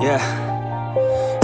Yeah.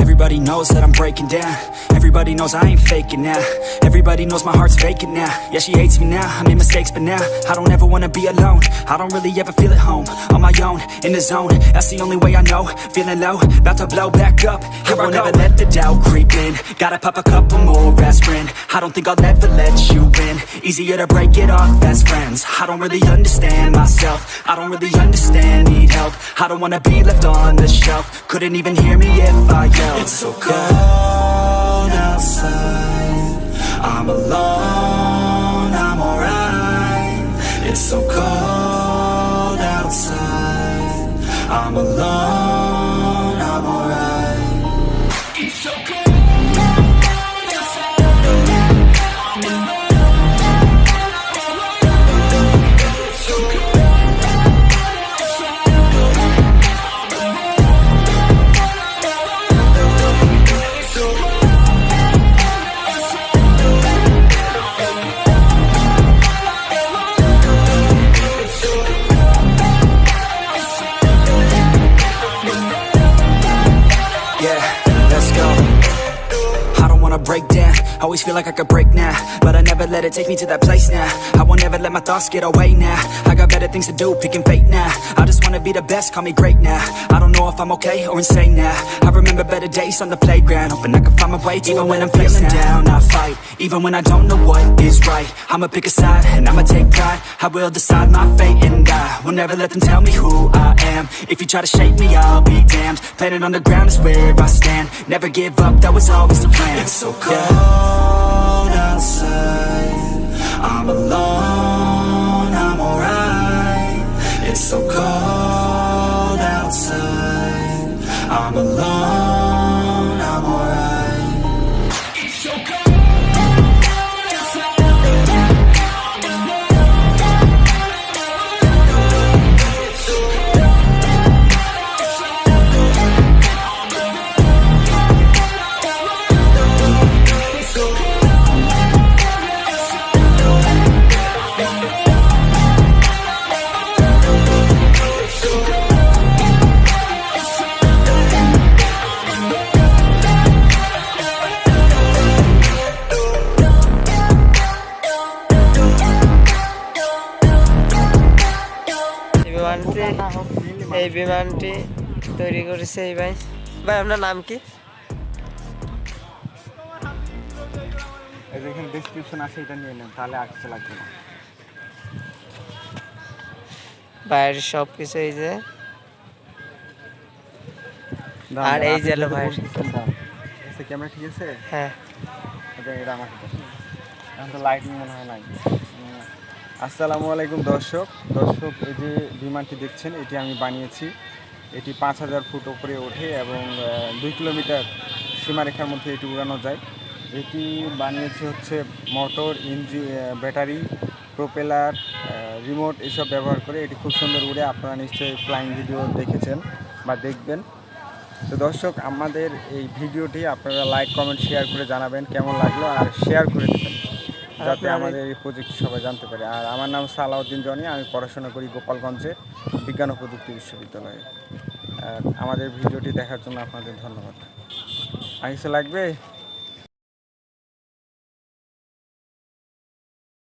Everybody knows that I'm breaking down. Everybody knows I ain't faking now. Everybody knows my heart's vacant now. Yeah, she hates me now, I made mistakes but now I don't ever wanna be alone. I don't really ever feel at home. On my own, in the zone, that's the only way I know. Feeling low, about to blow back up. Here I won't ever let the doubt creep in. Gotta pop a couple more aspirin. I don't think I'll ever let you in. Easier to break it off best friends. I don't really understand myself. I don't really understand, need help. I don't wanna be left on the shelf. Couldn't even hear me if I yelled. It's so cold outside, I'm alone, I'm alright. It's so cold outside, I'm alone, I'm alright. It's so cold. Break down, always feel like I could break now, but I never let it take me to that place now. I won't ever let my thoughts get away now. I got better things to do, picking fate now. I just wanna be the best, call me great now. I don't know if I'm okay or insane now. I remember better days on the playground, hoping I can find my way. Even when I'm feeling down, I fight. Even when I don't know what is right, I'ma pick a side and I'ma take pride. I will decide my fate and I will never let them tell me who I am. If you try to shape me, I'll be damned. Planet on the ground is where I stand. Never give up, that was always the plan. It's so cold outside, I'm alone, I'm alright. It's so cold outside, I'm alone, I'm alright. It's so cold. এই বিমানটি তৈরি করেছে এই ভাই। ভাই আপনার নাম কি? এখানে ডেসক্রিপশন আছে, এটা নিয়ে নেন, তাহলে আর কিছু লাগবে না। ভাইয়ের সব কিছু এই যে, আর এই যে ভাই ক্যামেরা ঠিক আছে? হ্যাঁ, এটা আমার এখন তো লাইটিং মনে হয় নাই। আসসালামু আলাইকুম দর্শক, এই যে বিমানটি দেখছেন এটি আমি বানিয়েছি। এটি 5000 ফুট উপরে ওঠে এবং 2 কিলোমিটার সীমারেখার মধ্যে এটি উড়ানো যায়। এটি বানিয়েছি হচ্ছে motor, engine, battery, propeller, remote এসব ব্যবহার করে। এটি খুব সুন্দর উড়ে, আপনারা নিশ্চয়ই ফ্লাইং ভিডিও দেখেছেন বা দেখবেন। তো দর্শক, আমাদের এই ভিডিওটি আপনারা লাইক, কমেন্ট, শেয়ার করে জানাবেন কেমন লাগলো, আর শেয়ার করে দেবেন যাতে আমাদের এই প্রজেক্ট সবাই জানতে পারে। আর আমার নাম সালাউদ্দিন জনি, আমি পড়াশোনা করি গোপালগঞ্জে বিজ্ঞান ও প্রযুক্তি বিশ্ববিদ্যালয়ে। আমাদের ভিডিওটি দেখার জন্য আপনাদের ধন্যবাদ। আর কিছু লাগবে?